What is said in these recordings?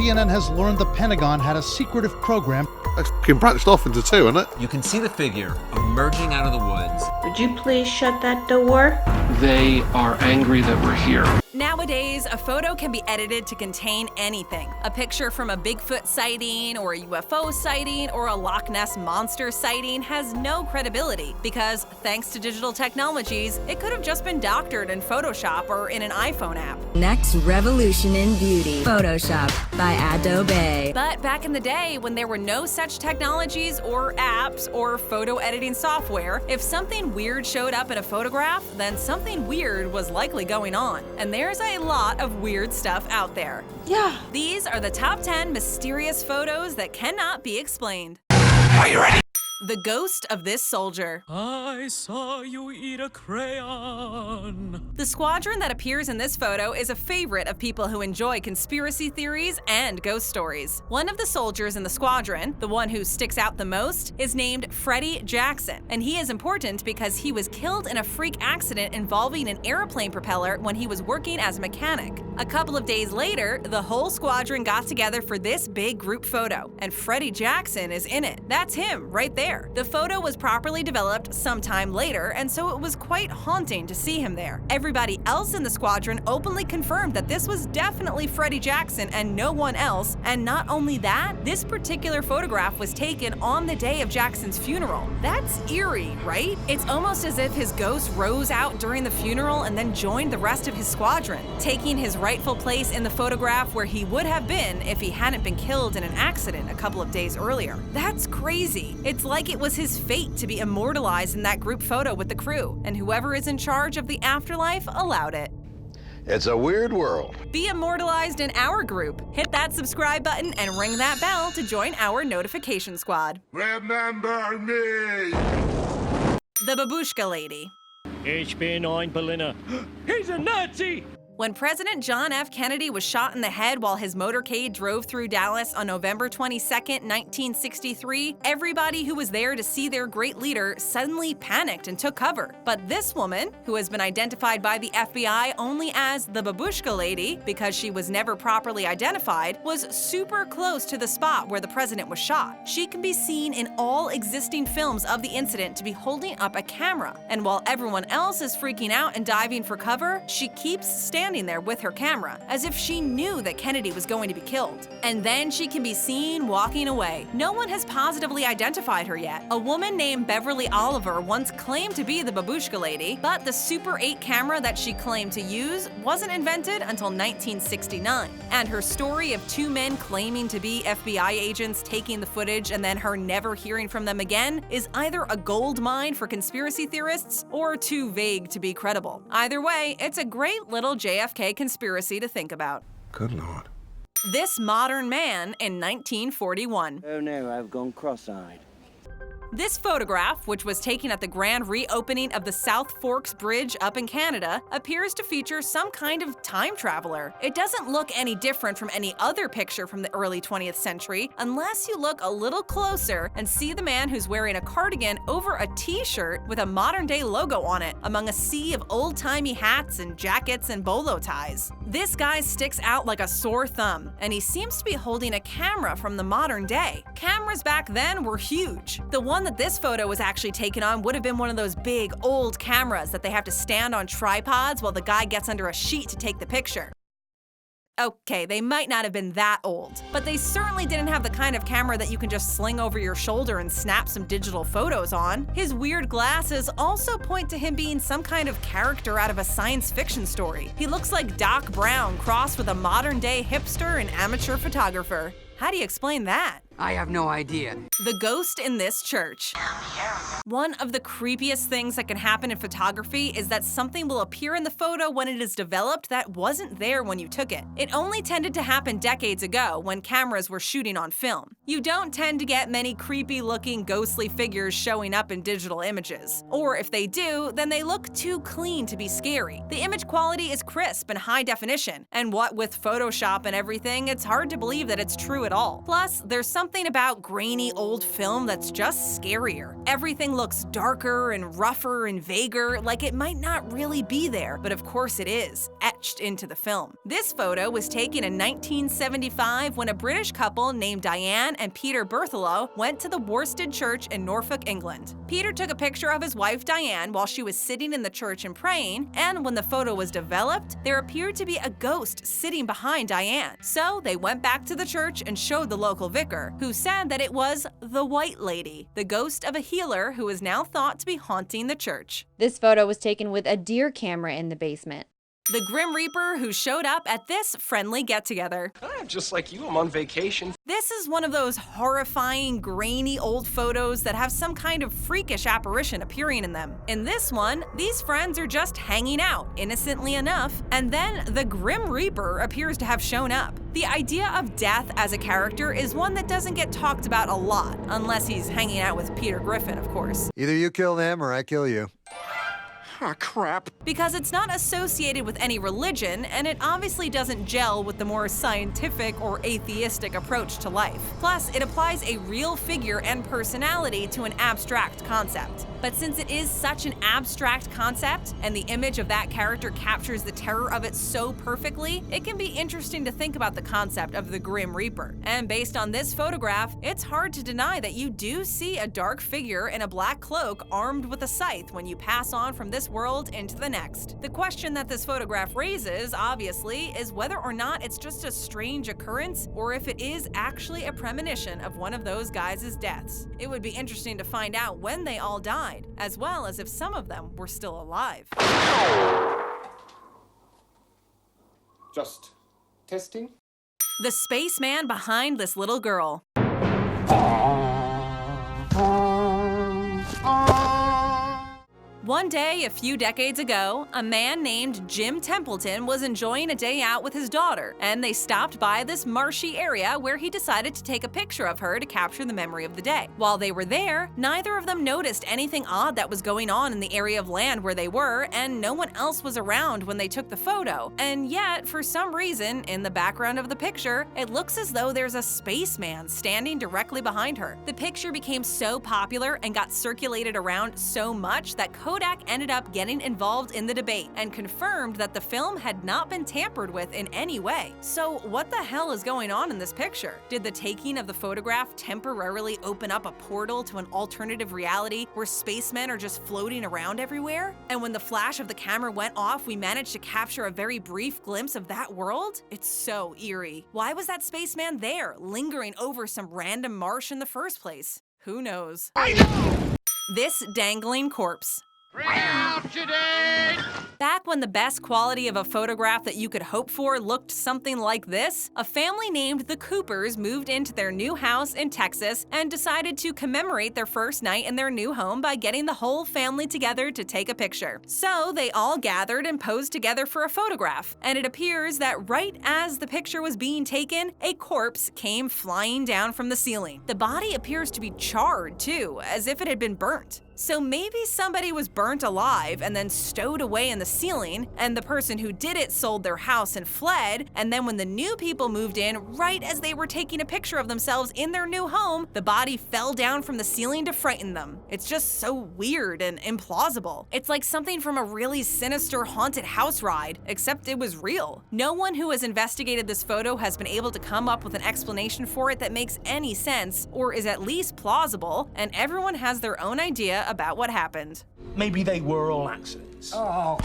CNN has learned the Pentagon had a secretive program. It's fucking branched off into two, isn't it? You can see the figure emerging out of the woods. Would you please shut that door? They are angry that we're here. Nowadays, a photo can be edited to contain anything. A picture from a Bigfoot sighting, or a UFO sighting, or a Loch Ness Monster sighting has no credibility because, thanks to digital technologies, it could have just been doctored in Photoshop or in an iPhone app. Next revolution in beauty. Photoshop by Adobe. But back in the day, when there were no such technologies or apps or photo editing software, if something weird showed up in a photograph, then something weird was likely going on. And there's a lot of weird stuff out there. Yeah. These are the top 10 mysterious photos that cannot be explained. Are you ready? The ghost of this soldier. I saw you eat a crayon. The squadron that appears in this photo is a favorite of people who enjoy conspiracy theories and ghost stories. One of the soldiers in the squadron, the one who sticks out the most, is named Freddie Jackson, and he is important because he was killed in a freak accident involving an airplane propeller when he was working as a mechanic. A couple of days later, the whole squadron got together for this big group photo, and Freddie Jackson is in it. That's him, right there. The photo was properly developed sometime later, and so it was quite haunting to see him there. Everybody else in the squadron openly confirmed that this was definitely Freddie Jackson and no one else, and not only that, this particular photograph was taken on the day of Jackson's funeral. That's eerie, right? It's almost as if his ghost rose out during the funeral and then joined the rest of his squadron, taking his rightful place in the photograph where he would have been if he hadn't been killed in an accident a couple of days earlier. That's crazy. It's like it was his fate to be immortalized in that group photo with the crew, and whoever is in charge of the afterlife allowed it. It's a weird world. Be immortalized in our group. Hit that subscribe button and ring that bell to join our notification squad. Remember me! The Babushka Lady. Ich bin ein Berliner. He's a Nazi! When President John F. Kennedy was shot in the head while his motorcade drove through Dallas on November 22, 1963, everybody who was there to see their great leader suddenly panicked and took cover. But this woman, who has been identified by the FBI only as the Babushka Lady because she was never properly identified, was super close to the spot where the president was shot. She can be seen in all existing films of the incident to be holding up a camera. And while everyone else is freaking out and diving for cover, she keeps standing there with her camera, as if she knew that Kennedy was going to be killed. And then she can be seen walking away. No one has positively identified her yet. A woman named Beverly Oliver once claimed to be the Babushka Lady, but the Super 8 camera that she claimed to use wasn't invented until 1969. And her story of two men claiming to be FBI agents taking the footage and then her never hearing from them again is either a gold mine for conspiracy theorists or too vague to be credible. Either way, it's a great little JFK conspiracy to think about. Good Lord. This modern man in 1941. Oh no, I've gone cross-eyed. This photograph, which was taken at the grand reopening of the South Forks Bridge up in Canada, appears to feature some kind of time traveler. It doesn't look any different from any other picture from the early 20th century unless you look a little closer and see the man who's wearing a cardigan over a t-shirt with a modern-day logo on it, among a sea of old-timey hats and jackets and bolo ties. This guy sticks out like a sore thumb, and he seems to be holding a camera from the modern day. Cameras back then were huge. The one that this photo was actually taken on would have been one of those big, old cameras that they have to stand on tripods while the guy gets under a sheet to take the picture. Okay, they might not have been that old, but they certainly didn't have the kind of camera that you can just sling over your shoulder and snap some digital photos on. His weird glasses also point to him being some kind of character out of a science fiction story. He looks like Doc Brown crossed with a modern-day hipster and amateur photographer. How do you explain that? I have no idea. The ghost in this church. One of the creepiest things that can happen in photography is that something will appear in the photo when it is developed that wasn't there when you took it. It only tended to happen decades ago when cameras were shooting on film. You don't tend to get many creepy-looking ghostly figures showing up in digital images. Or if they do, then they look too clean to be scary. The image quality is crisp and high definition, and what with Photoshop and everything, it's hard to believe that it's true at all. Plus, there's something something about grainy old film that's just scarier. Everything looks darker and rougher and vaguer, like it might not really be there, but of course it is, etched into the film. This photo was taken in 1975 when a British couple named Diane and Peter Berthelot went to the Worsted Church in Norfolk, England. Peter took a picture of his wife Diane while she was sitting in the church and praying, and when the photo was developed, there appeared to be a ghost sitting behind Diane. So they went back to the church and showed the local vicar, who said that it was the White Lady, the ghost of a healer who is now thought to be haunting the church. This photo was taken with a deer camera in the basement. The Grim Reaper who showed up at this friendly get-together. Just like you, I'm on vacation. This is one of those horrifying, grainy old photos that have some kind of freakish apparition appearing in them. In this one, these friends are just hanging out, innocently enough, and then the Grim Reaper appears to have shown up. The idea of death as a character is one that doesn't get talked about a lot, unless he's hanging out with Peter Griffin, of course. Either you kill them or I kill you. Ah, crap. Because it's not associated with any religion, and it obviously doesn't gel with the more scientific or atheistic approach to life. Plus, it applies a real figure and personality to an abstract concept. But since it is such an abstract concept, and the image of that character captures the terror of it so perfectly, it can be interesting to think about the concept of the Grim Reaper. And based on this photograph, it's hard to deny that you do see a dark figure in a black cloak armed with a scythe when you pass on from this world into the next. The question that this photograph raises, obviously, is whether or not it's just a strange occurrence, or if it is actually a premonition of one of those guys' deaths. It would be interesting to find out when they all died, as well as if some of them were still alive. Just testing. The spaceman behind this little girl. One day, a few decades ago, a man named Jim Templeton was enjoying a day out with his daughter, and they stopped by this marshy area where he decided to take a picture of her to capture the memory of the day. While they were there, neither of them noticed anything odd that was going on in the area of land where they were, and no one else was around when they took the photo. And yet, for some reason, in the background of the picture, it looks as though there's a spaceman standing directly behind her. The picture became so popular and got circulated around so much that Kodak ended up getting involved in the debate and confirmed that the film had not been tampered with in any way. So what the hell is going on in this picture? Did the taking of the photograph temporarily open up a portal to an alternative reality where spacemen are just floating around everywhere? And when the flash of the camera went off, we managed to capture a very brief glimpse of that world? It's so eerie. Why was that spaceman there, lingering over some random marsh in the first place? Who knows? This dangling corpse. Back when the best quality of a photograph that you could hope for looked something like this, a family named the Coopers moved into their new house in Texas and decided to commemorate their first night in their new home by getting the whole family together to take a picture. So they all gathered and posed together for a photograph, and it appears that right as the picture was being taken, a corpse came flying down from the ceiling. The body appears to be charred too, as if it had been burnt. So maybe somebody was burnt alive and then stowed away in the ceiling, and the person who did it sold their house and fled, and then when the new people moved in, right as they were taking a picture of themselves in their new home, the body fell down from the ceiling to frighten them. It's just so weird and implausible. It's like something from a really sinister haunted house ride, except it was real. No one who has investigated this photo has been able to come up with an explanation for it that makes any sense, or is at least plausible, and everyone has their own idea about what happened. Maybe they were all accidents. Oh.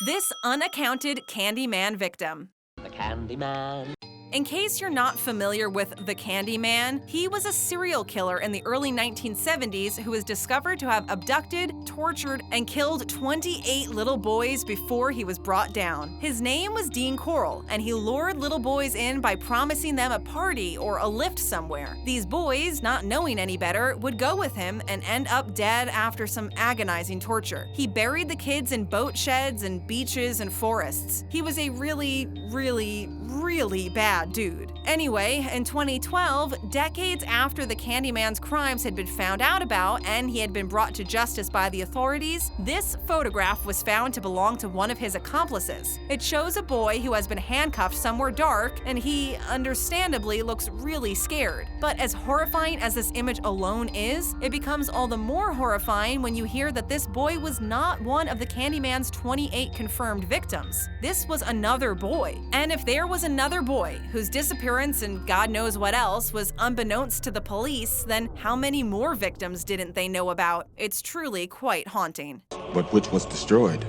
This unaccounted Candyman victim. The Candyman. In case you're not familiar with the Candyman, he was a serial killer in the early 1970s who was discovered to have abducted, tortured, and killed 28 little boys before he was brought down. His name was Dean Corll, and he lured little boys in by promising them a party or a lift somewhere. These boys, not knowing any better, would go with him and end up dead after some agonizing torture. He buried the kids in boat sheds and beaches and forests. He was a really bad dude. Anyway, in 2012, decades after the Candyman's crimes had been found out about and he had been brought to justice by the authorities, this photograph was found to belong to one of his accomplices. It shows a boy who has been handcuffed somewhere dark, and he, understandably, looks really scared. But as horrifying as this image alone is, it becomes all the more horrifying when you hear that this boy was not one of the Candyman's 28 confirmed victims. This was another boy. And if there was another boy whose disappearance and God knows what else was unbeknownst to the police, then how many more victims didn't they know about? It's truly quite haunting. But which was destroyed?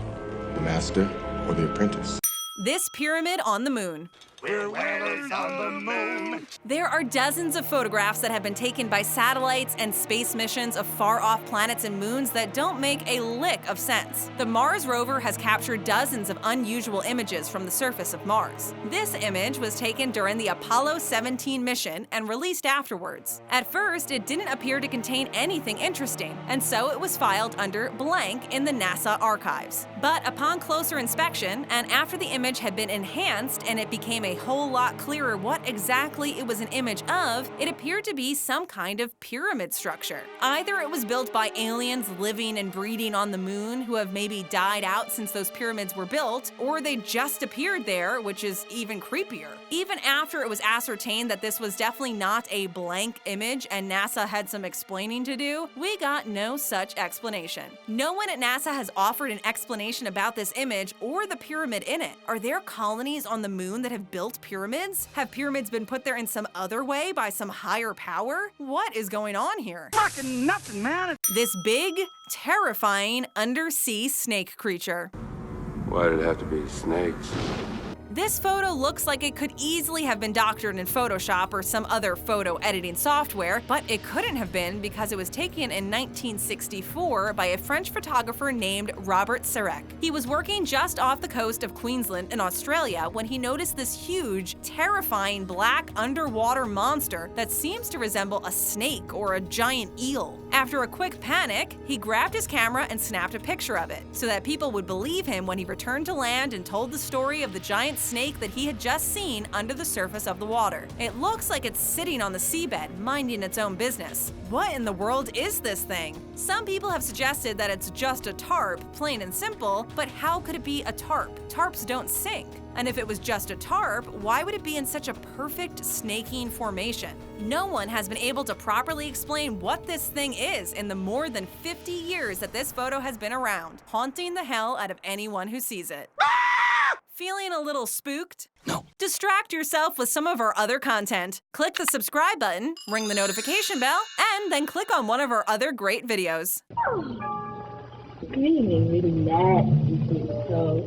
The master or the apprentice? This pyramid on the moon. We're whalers on the moon. There are dozens of photographs that have been taken by satellites and space missions of far-off planets and moons that don't make a lick of sense. The Mars rover has captured dozens of unusual images from the surface of Mars. This image was taken during the Apollo 17 mission and released afterwards. At first, it didn't appear to contain anything interesting, and so it was filed under blank in the NASA archives. But upon closer inspection, and after the image had been enhanced and it became a whole lot clearer what exactly it was an image of, it appeared to be some kind of pyramid structure. Either it was built by aliens living and breeding on the moon who have maybe died out since those pyramids were built, or they just appeared there, which is even creepier. Even after it was ascertained that this was definitely not a blank image and NASA had some explaining to do, we got no such explanation. No one at NASA has offered an explanation about this image or the pyramid in it. Are there colonies on the moon that have built pyramids? Have pyramids been put there in some other way by some higher power? What is going on here? Fucking nothing, man. This big, terrifying undersea snake creature. Why did it have to be snakes? This photo looks like it could easily have been doctored in Photoshop or some other photo editing software, but it couldn't have been because it was taken in 1964 by a French photographer named Robert Sarek. He was working just off the coast of Queensland in Australia when he noticed this huge, terrifying black underwater monster that seems to resemble a snake or a giant eel. After a quick panic, he grabbed his camera and snapped a picture of it so that people would believe him when he returned to land and told the story of the giant snake that he had just seen under the surface of the water. It looks like it's sitting on the seabed, minding its own business. What in the world is this thing? Some people have suggested that it's just a tarp, plain and simple, but how could it be a tarp? Tarps don't sink. And if it was just a tarp, why would it be in such a perfect snaking formation? No one has been able to properly explain what this thing is in the more than 50 years that this photo has been around, haunting the hell out of anyone who sees it. Feeling a little spooked? No. Distract yourself with some of our other content. Click the subscribe button, ring the notification bell, and then click on one of our other great videos. Screaming really nasty, so